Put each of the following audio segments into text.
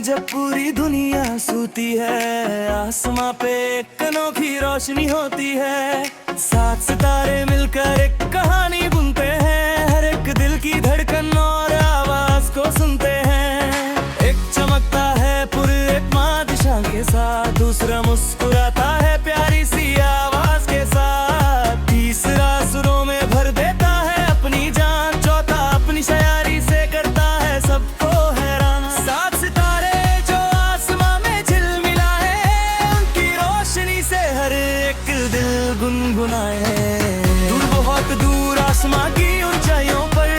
जब पूरी दुनिया सूती है, आसमां पे एक अनोखी रोशनी होती है। सात सितारे मिलकर एक कहानी बुनते हैं, हर एक दिल की धड़कन और आवाज को सुनते हैं। एक चमकता है पूर्णिमा दिशा के साथ, दूसरा मुस्कुराता है प्यारी सी आवाज के साथ, तीसरा सुरों में भर देता है अपनी जान, चौथा अपनी शायरी से करता है सबको हैरान। सात सितारे जो आसमां में झिलमिलाए, उनकी रोशनी से हर एक दिल गुनगुनाए। दूर बहुत दूर आसमां की ऊंचाइयों पर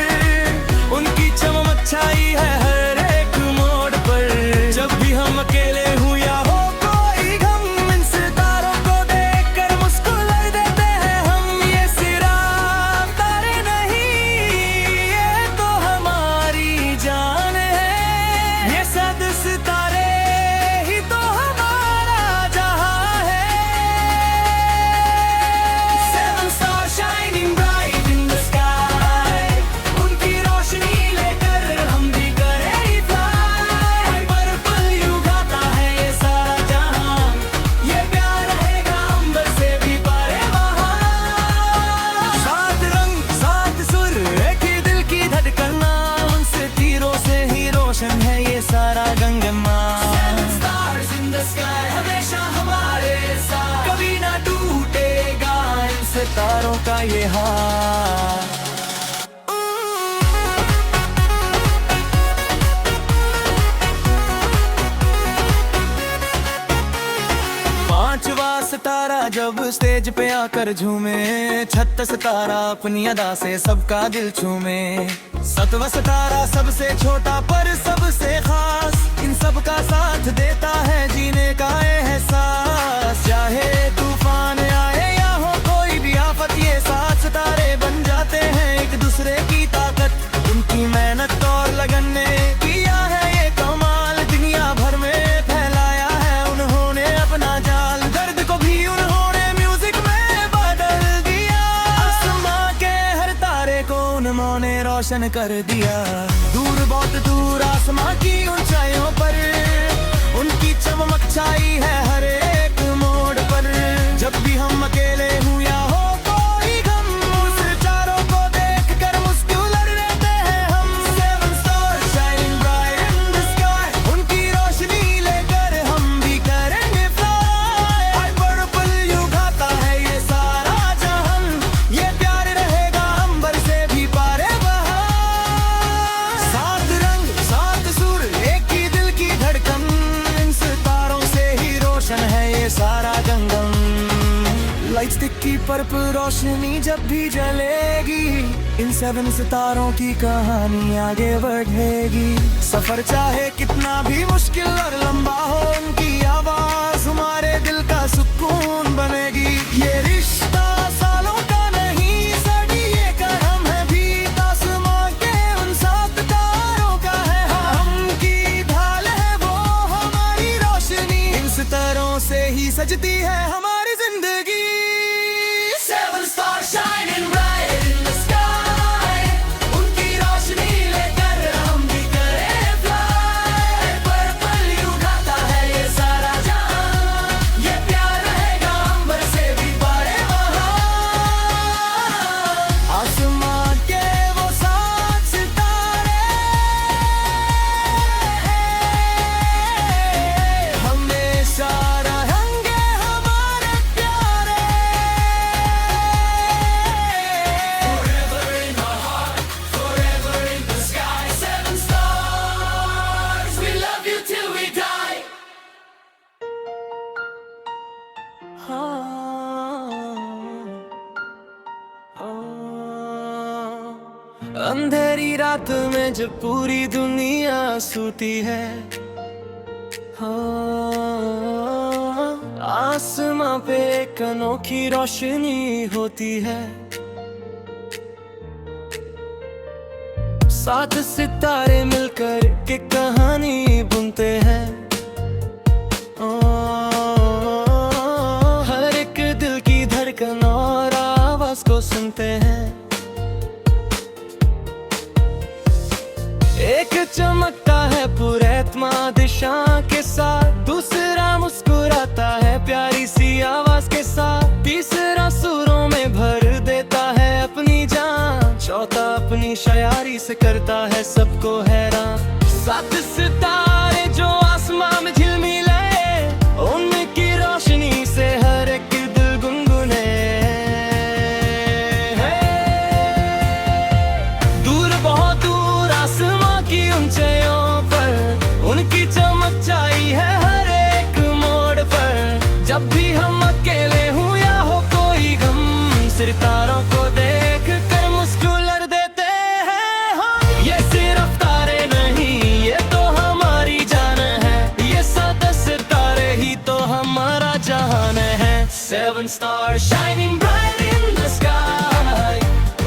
उनकी चमक छाई है हर एक मोड़ पर। जब भी हम अकेले हूँ या हो कोई गम, इन सितारों को देखकर मुस्कुरा देते हैं हम। ये सिर्फ तारे नहीं, ये तो हमारी जान है। ये सात सितारे ही तो हमारा जहां है। Seven stars shining bright in the sky, उनकी रोशनी लेकर हम भी करें fly। पर्पल यू गाता है ये सारा जहां, ये प्यार रहेगा अंबर से भी परे वहां। सात रंग सात सुर एक ही दिल की धड़कन, उनसे तीरों से ही रोशन है ये सारा गंगमा। Seven stars in the sky हमेशा हमारे साथ, कभी ना टूटेगा इन सितारों का ये हाथ। पांचवा सितारा जब स्टेज पे आकर झूमे, छठा सितारा अपनी अदा से सबका दिल छूमे। सातवां सितारा सबसे छोटा पर सबसे खास, इन सबका साथ देता है जीने का एहसास। चाहे तूफान आए या हो कोई भी आफत, ये सात सितारे बन जाते हैं एक दूसरे की ताकत। उनकी मेहनत और लगन ने किया है ये कमाल, दुनिया भर में फैलाया है उन्होंने अपना जाल। दर्द को भी उन्होंने म्यूजिक में बदल दिया, आसमां के हर तारे को उन्होंने रोशन कर दिया। दूर बहुत दूर आसमां की ऊंचाइयों पर उनकी चमक छाई है हर एक मोड़ पर। जब भी हम अकेले हूँ या हो कोई गम, उस चारों को देखकर मुस्कुरा देते हैं हम। Seven stars shining bright in the sky, उनकी रोशनी लेकर हम भी करेंगे fly। पर्पल यू गाता है ये सारा जहां, ये प्यार रहेगा अंबर से भी पारे वहां। सात रंग सात सुर एक ही दिल की धड़कन, इन सितारों से ही रोशन है ये सारा गंगम। लाइट स्टिक की पर्पल रोशनी जब भी जलेगी, इन सेवन सितारों की कहानी आगे बढ़ेगी। सफर चाहे कितना भी मुश्किल और लंबा हो, उनकी आवाज हमारे दिल का सुकून बनेगी। ये रिश्ता सालों का नहीं, सदियों का हम है भी, आसमां के उन सात तारों का है हम। की ढाल है वो हमारी रोशनी, इन सितारों से ही सजती है हमारी जिंदगी। Seven stars shining bright in the sky, उनकी रोशनी लेकर हम भी करें fly। पर्पल यू गाता है ये सारा जहां, ये प्यार रहेगा अंबर से भी परे वहां। आसमां के वो सात सितारे हमेशा रहेंगे हमारे प्यारे। Forever in our heart, forever in the sky. Seven stars, we love you till we die. अंधेरी रात में जब पूरी दुनिया सूती है, आसमां पे एक अनोखी रोशनी होती है। सात सितारे मिलकर के कहानी बुनते हैं, हर एक दिल की धड़कन और आवाज को सुनते हैं। एक चमकता है पुरैत्मा दिशा के साथ, दूसरा मुस्कुराता है प्यारी सी आवाज के साथ, तीसरा सुरों में भर देता है अपनी जान, चौथा अपनी शायरी से करता है सबको हैरान। सात सितारे जो आसमां में झिलमिलाए, उनकी रोशनी से हर एक दिल गुनगुने। दूर बहुत दूर आसमां की ऊंचाइयों पर उनकी चमक छाई है हर एक मोड़ पर। जब भी हम अकेले हों या हो कोई गम, सितारों को देख कर मुस्कुरा देते हैं हम। ये सिर्फ तारे नहीं, ये तो हमारी जान है, ये सात सितारे ही तो हमारा जहान है। Seven stars shining bright in the sky,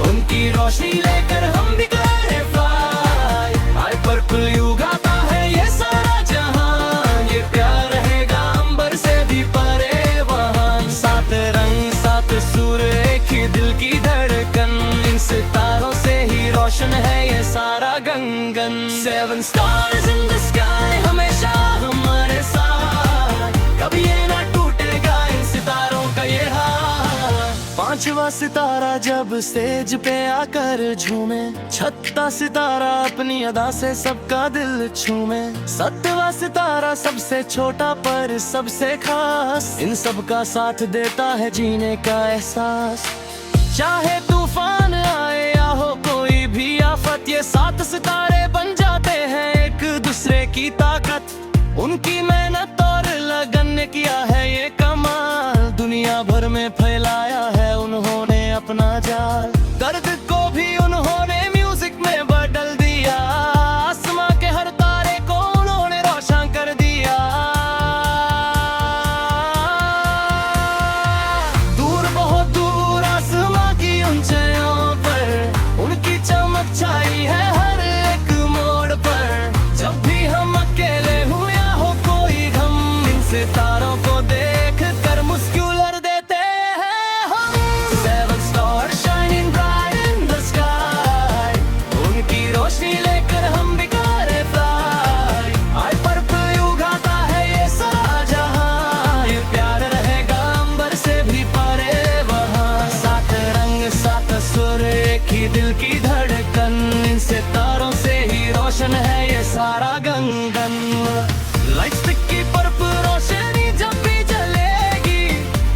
उनकी रोशनी लेकर हम भी करें fly। हाय पर्पल यू गाता है ये सारा जहान, ये प्यार रहेगा अंबर से भी परे वहां। सात रंग सात सुर एक ही दिल की धड़कन, इन सितारों से ही रोशन है ये सारा गंगन। Seven stars in the sky हमेशा हमारे साथ, कभी ये ना टूटेगा इन सितारों का ये हाथ। पांचवा सितारा जब स्टेज पे आकर झूमे, छठा सितारा अपनी अदा से सबका दिल छूमे, सातवां सितारा सबसे छोटा पर सबसे खास, इन सबका साथ देता है जीने का एहसास। चाहे तूफान आए या हो कोई भी आफत, ये सात सितारे बन जाते हैं एक दूसरे की ताकत। उनकी मेहनत और लगन ने किया है ये कमाल, दुनिया भर में फैलाया है उन्होंने अपना जाल। दर्द को भी उन्होंने म्यूजिक में बदल दिया, आसमां के हर तारे को उन्होंने रोशन कर दिया। दूर बहुत दूर आसमां की ऊंचाइयों पर उनकी चमक छाई है हर एक मोड़ पर। जब भी हम अकेले हों या हो कोई गम, इन सितारों को देख कर मुस्कुरा देते हैं हम। Seven stars shining bright in the sky, उनकी रोशनी लेकर हम भी करें fly। हाय पर्पल यू गाता है ये सारा जहां, ये प्यार रहेगा अंबर से भी परे वहां। सात रंग सात सुर एक ही दिल की धड़कन, इन सितारों से ही रोशन है ये सारा गंगन। लाइट स्टिक की पर्पल रोशनी जब भी जलेगी,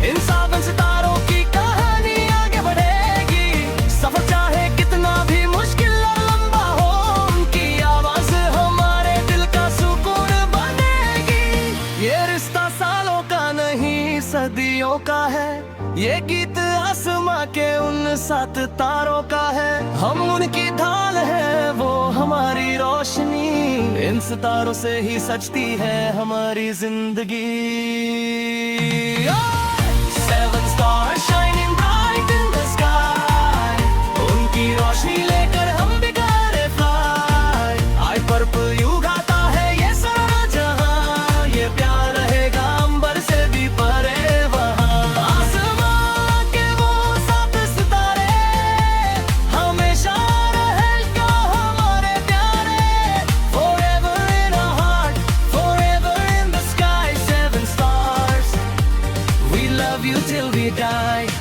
इन सावन सितारों की कहानी आगे बढ़ेगी। सफर चाहे कितना भी मुश्किल और लंबा हो, उनकी आवाज हमारे दिल का सुकून बनेगी। ये रिश्ता सालों का नहीं सदियों का है, ये गीत आसमां के उन सात तारों का है। हम उनकी ढाल है वो हमारी रोशनी, इन सितारों से ही सजती है हमारी जिंदगी। Seven stars shining bright in the sky, उनकी रोशनी लेकर हम भी करें fly। हाय पर्पल यू गाता है ये सारा जहां, ये प्यार रहेगा अंबर से भी परे वहां। आसमां के वो सात सितारे हमेशा रहेगा हमारे प्यारे। Forever in our heart, forever in the sky। Seven stars, we love you till we die।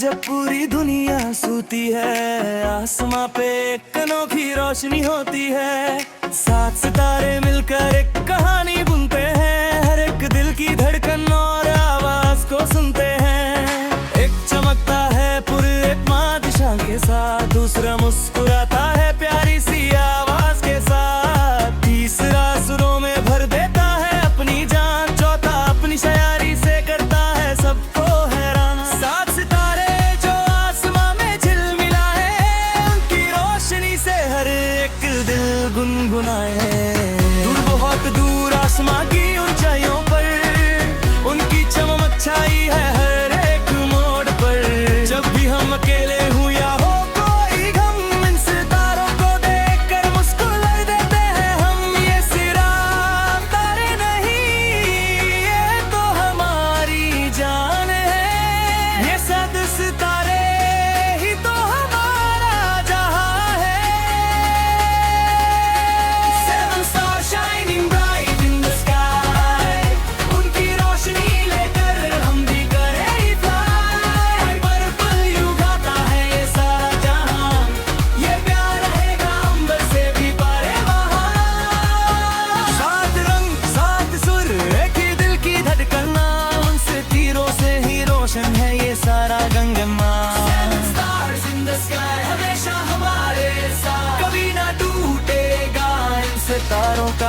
जब पूरी दुनिया सूती है, आसमां पे एक अनोखी रोशनी होती है। सात सितारे मिलकर एक कहानी बुनते हैं, हर एक दिल की धड़कन और आवाज को सुनते हैं। एक चमकता है पुरैत्मा दिशा के साथ, दूसरा मुस्कुराता है प्यारी सी आवाज के साथ, तीसरा सुरों में भर देता है अपनी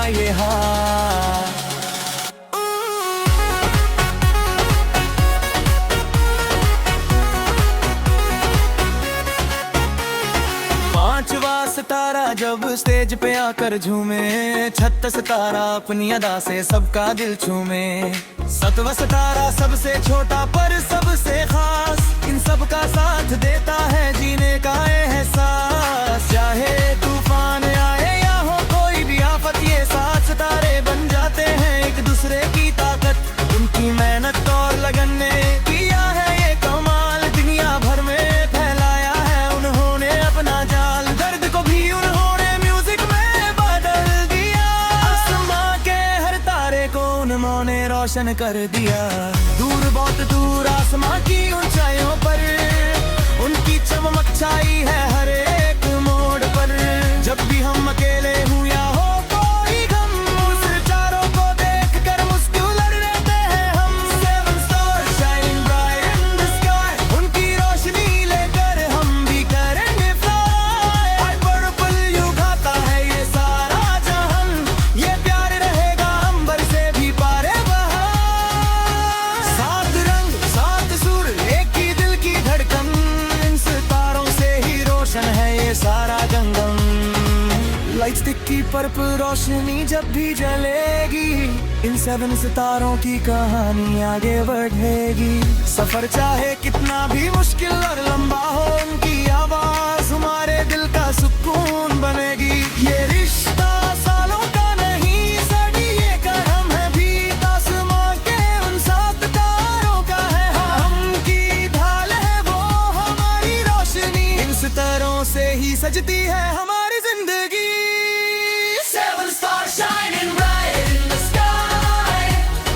का ये हाल। पांचवा सितारा जब स्टेज पे आकर झूमे, छठा सितारा अपनी अदा से सबका दिल छूमे। सातवां सितारा सबसे छोटा पर सबसे खास, इन सबका साथ देता है जीने का एहसास। चाहे तूफान आए या हो कोई भी आफत, ये सात सितारे बन जाते हैं एक दूसरे की ताकत। उनकी मेहनत और लगन ने किया है ये कमाल, दुनिया भर में फैलाया है उन्होंने अपना जाल। दर्द को भी उन्होंने म्यूजिक में बदल दिया, आसमां के हर तारे को उन्होंने रोशन कर दिया। दूर बहुत दूर आसमां की ऊंचाइयों पर उनकी चमक छाई है हर एक मोड़ पर। जब भी हम अकेले हूँ या हो कोई गम, उस चारों को देख कर मुस्कुरा रहते हैं हम। Seven stars shining bright in the sky, उनकी रोशनी लेकर हम भी करेंगे fly। Purple यू गाता है ये सारा जहान, ये प्यार रहेगा अंबर से भी पारे बहार। सात रंग सात सुर एक ही दिल की धड़कन, इन सितारों से ही रोशन है ये सारा गंगम। लाइट स्टिक की पर्पल रोशनी जब भी जलेगी, इन सेवन सितारों की कहानी आगे बढ़ेगी। सफर चाहे कितना भी मुश्किल और लंबा हो, उनकी आवाज हमारे दिल का सुकून बनेगी। ये रिश्ता सालों का नहीं सदी ये करम है भी, आसमां के उन सात तारों का है हम की ढाल है वो हमारी रोशनी। इन सितारों से ही सजती है हमारी जिंदगी। Seven stars shining bright in the sky,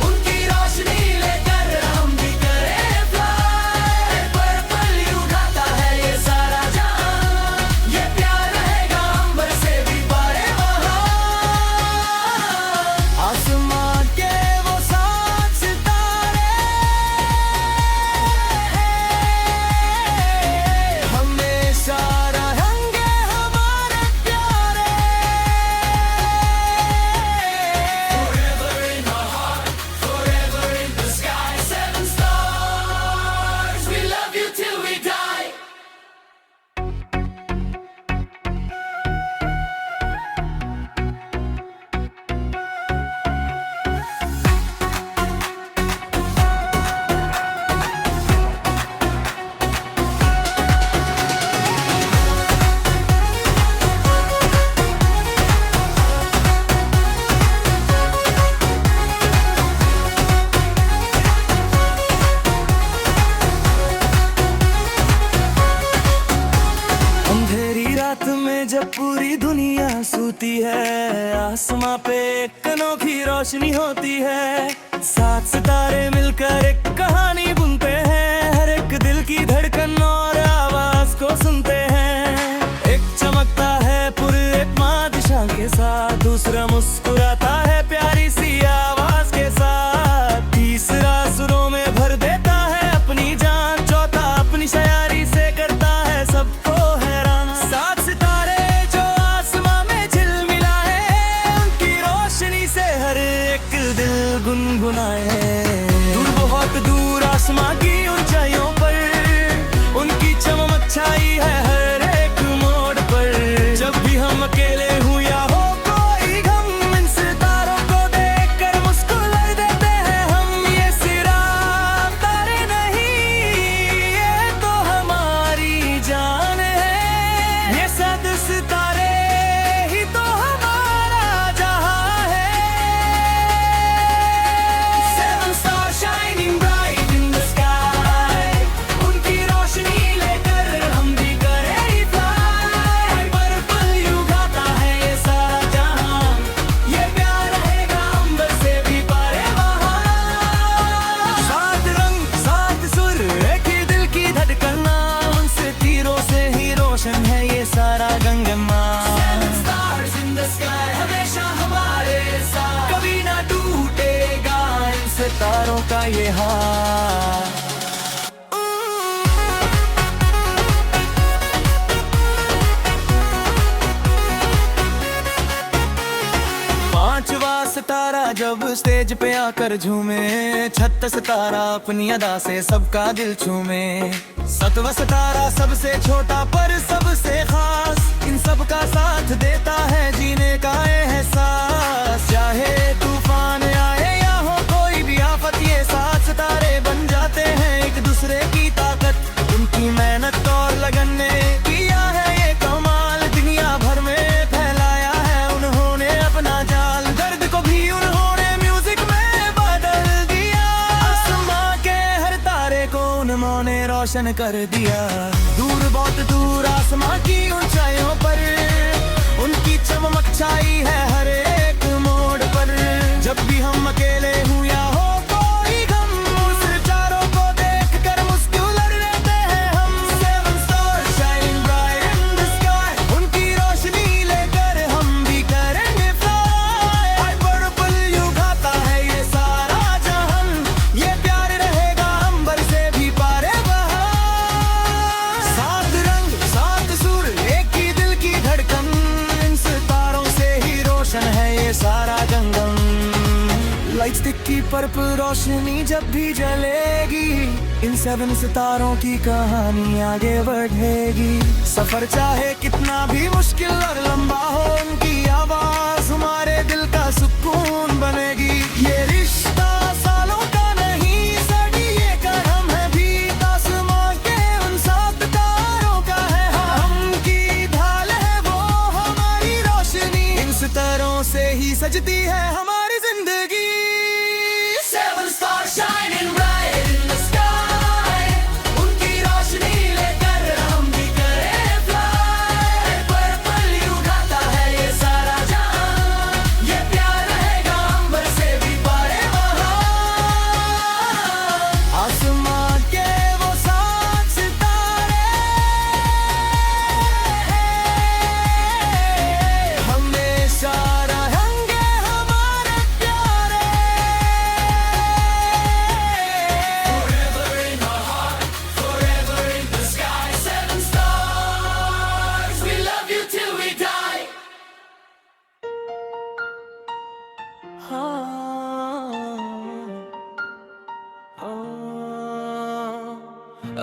उनकी रोशनी लेकर हम भी करें fly। Purple यू गाता है ये सारा जहां, ये प्यार रहेगा अंबर से भी पारे बहार। आसमां के वो सात सितारे हमेशा रहेंगे हमारे प्यारे। Forever in our heart, forever in the sky, seven stars, we love you till we die। अंधेरी रात में जब पूरी दुनिया सोती है, आसमां पे एक अनोखी रोशनी होती है। सात सितारे मिलकर एक कहानी बुनते हैं, हर एक दिल की धड़कन और आवाज को सुनते हैं। एक चमकता है पूर्णिमा दिशा के साथ, दूसरा मुस्कुराता है प्यारी सी आवाज के साथ, तीसरा सुरों में भर देता है अपनी जान, चौथा अपनी शायरी से करता है सबको हैरान। सात सितारे जो आसमां में झिलमिलाए, उनकी रोशनी से हर एक दिल गुनगुनाए। दूर बहुत दूर आसमां की ऊंचाइयों पर उनकी चमक छाई है हर एक मोड़ पर। जब भी हम अकेले हूँ या हो कोई गम, इन सितारों को देखकर मुस्कुरा देते हैं हम। ये सिर्फ तारे नहीं ये तो हमारी जान है, ये सात सितारे ही तो हमारा जहां है। Seven stars shining bright in the sky, उनकी रोशनी लेकर हम भी करें fly। Purple यू गाता है ये सारा जहां, ये प्यार रहेगा अंबर से भी पारे बहार। सात रंग सात सुर एक ही दिल की धड़कन, उनसे तीरों से ही रोशन है ये सारा गंगमा। Seven stars in the sky हमेशा हमारे साथ, कभी ना टूटेगा इन सितारों का ये हाथ। जब स्टेज पे आकर झूमे, छत सितारा अपनी अदा से सबका दिल छूमे। सतवा सितारा सबसे छोटा पर सबसे खास, इन सबका साथ देता है जीने का एहसास। चाहे तूफान आए या हो कोई भी आफत, ये सात सितारे बन जाते हैं एक दूसरे की ताकत। उनकी मेहनत और लगन ने किया है ये कमाल, दुनिया भर में फैलाया है उन्होंने अपना जाल। दर्द को भी उन्होंने म्यूजिक में बदल दिया, आसमां के हर तारे को उन्होंने रोशन कर दिया। दूर बहुत दूर आसमां की ऊंचाइयों पर उनकी चमक छाई है हर एक मोड़ पर। जब भी हम अकेले हूँ या हो कोई गम, उस चारों को देख कर मुस्कुरा लेते हैं हम। Seven stars shining bright in the sky, उनकी रोशनी लेकर हम भी करेंगे fly। हर पर्पल यू गाता है ये सारा जहान, ये प्यार रहेगा अंबर से भी पारे बहा। सात रंग सात सुर एक ही दिल की धड़कन, इन सितारों से ही रोशन है ये सारा गंगम। लाइट स्टिक की पर्पल रोशनी जब भी जलेगी, इन सेवन सितारों की कहानी आगे बढ़ेगी। सफर चाहे कितना भी मुश्किल और लंबा हो, उनकी आवाज हमारे दिल का सुकून बनेगी। ये रिश्ता सालों का नहीं, सदियों का हम है भी, आसमां के उन सात तारों का है हम की ढाल है वो हमारी रोशनी। इन सितारों से ही सजती है हमारी जिंदगी। Seven stars shining bright in the sky, उनकी रोशनी लेकर हम भी करें fly। पर्पल यू गाता है ये सारा जहां, ये प्यार रहेगा अंबर से भी पारे वहां। आसमां के वो सात सितारे हमेशा रहेंगे हमारे प्यारे। Forever in our heart, forever in the sky, seven stars, we love you till we die।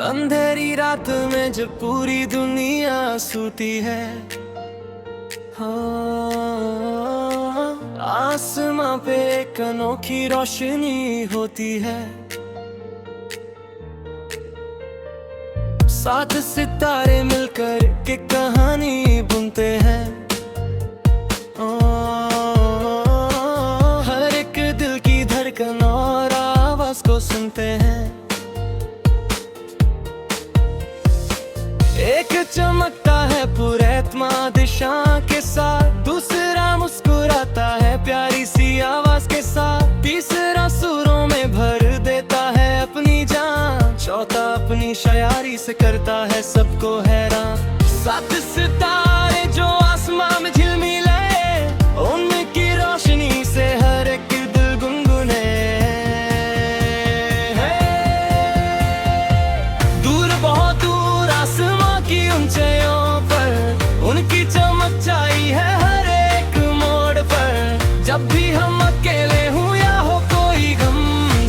अंधेरी रात में जब पूरी दुनिया सोती है, आसमां पे एक अनोखी रोशनी होती है। सात सितारे मिलकर के कहानी बुनते हैं, हर एक दिल की धड़कन और आवाज को सुनते हैं। एक चमकता है पुरैत्मा दिशा के साथ, दूसरा मुस्कुराता है प्यारी सी आवाज के साथ, तीसरा सुरों में भर देता है अपनी जान, चौथा अपनी शायरी से करता है सबको हैरान। सात सितारे जो आसमां में झिलमिले, उनकी रोशनी से हर एक दिल गुनगुने। दूर बहुत दूर आसमां की ऊंचाइयों पर उनकी चमक छाई है हर एक मोड़ पर। जब भी हम अकेले हूँ या हो कोई गम,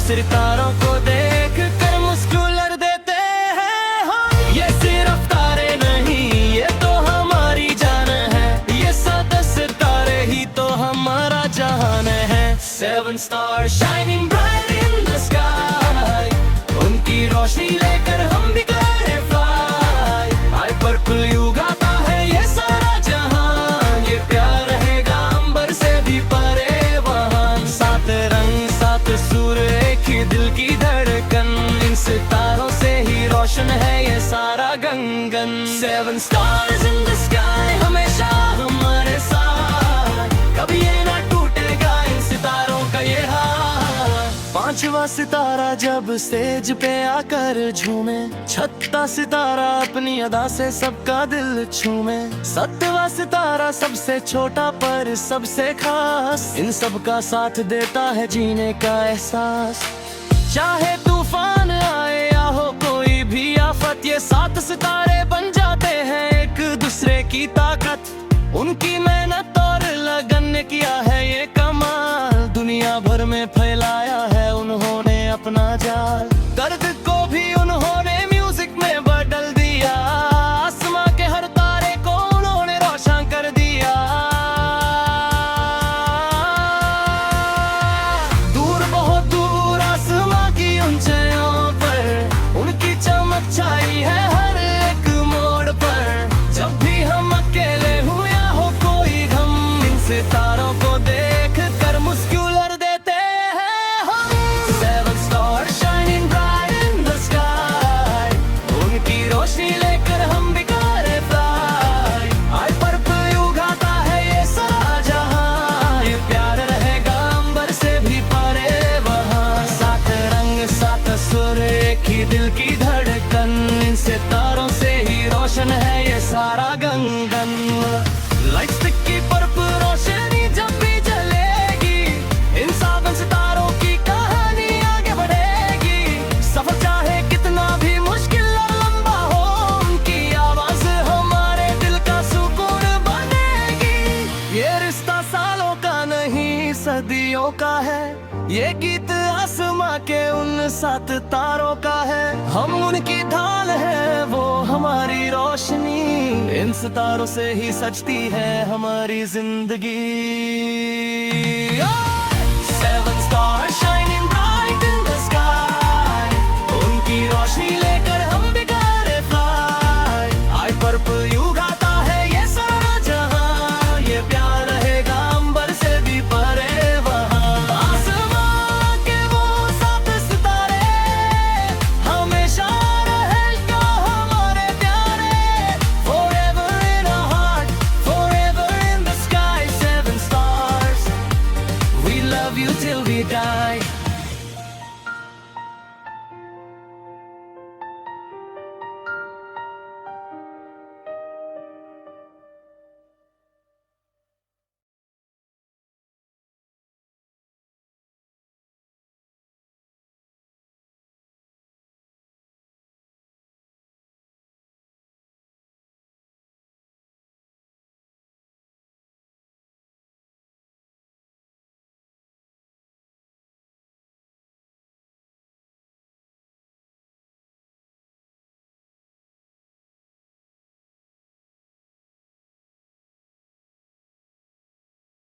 सितारों को देख कर मुस्कुरा देते हैं हम। ये सिर्फ तारे नहीं, ये तो हमारी जान है, ये सात सितारे ही तो हमारा जहान है। Seven stars shining bright in the sky, उनकी रोशनी लेकर हम भी करें fly। I purple you गाता है ये सारा जहां, ये प्यार रहेगा अंबर से भी परे वहां। सात रंग सात सुर एक ही दिल की धड़कन, इन सितारों से ही रोशन है ये सारा गंगन। Seven stars in the sky हमेशा हमारे साथ, कभी ये ना टूटेगा इन सितारों का ये हाथ। पांचवा सितारा जब स्टेज पे आकर झूमे, छठा सितारा अपनी अदा से सबका दिल छूमे, सातवां सितारा सबसे छोटा पर सबसे खास, इन सबका साथ देता है जीने का एहसास। चाहे तूफान आए या हो कोई भी आफत, ये सात सितारे बन जाते हैं एक दूसरे की ताकत। उनकी मेहनत और लगन ने किया है ये कमाल, दुनिया दुनिया भर में फैलाया है उन्होंने अपना जाल। दर्द को भी उन्होंने म्यूजिक में बदल दिया, आसमां के हर तारे को उन्होंने रोशन कर दिया। दूर बहुत दूर आसमां की ऊंचाइयों पर उनकी चमक छाई है हर एक मोड़ पर। जब भी हम अकेले हो या हो कोई गम, इन सितारों को देख कर मुस्कुरा देते हैं हम। Seven star shining bright in the sky, उनकी रोशनी लेकर हम भी करे फ्लाई। आई पर्पल यू गाता है ये सारा जहां, ये प्यार रहेगा अंबर से भी परे वहां। सात रंग सात सुर एक ही दिल की धड़कन, इन सितारों से ही रोशन है ये सारा गंगन। लाइट स्टिक की पर्पल रोशनी जब भी जलेगी, इन सावन सितारों की कहानी आगे बढ़ेगी। सफर चाहे कितना भी मुश्किल और लंबा हो, उनकी आवाज हमारे दिल का सुकून बनेगी। ये रिश्ता सालों का नहीं सदियों का है, ये गीत आसमां के उन सात तारों का है। हम उनकी ढाल है वो हमारी रोशनी, इन सितारों से ही सजती है हमारी जिंदगी। Seven star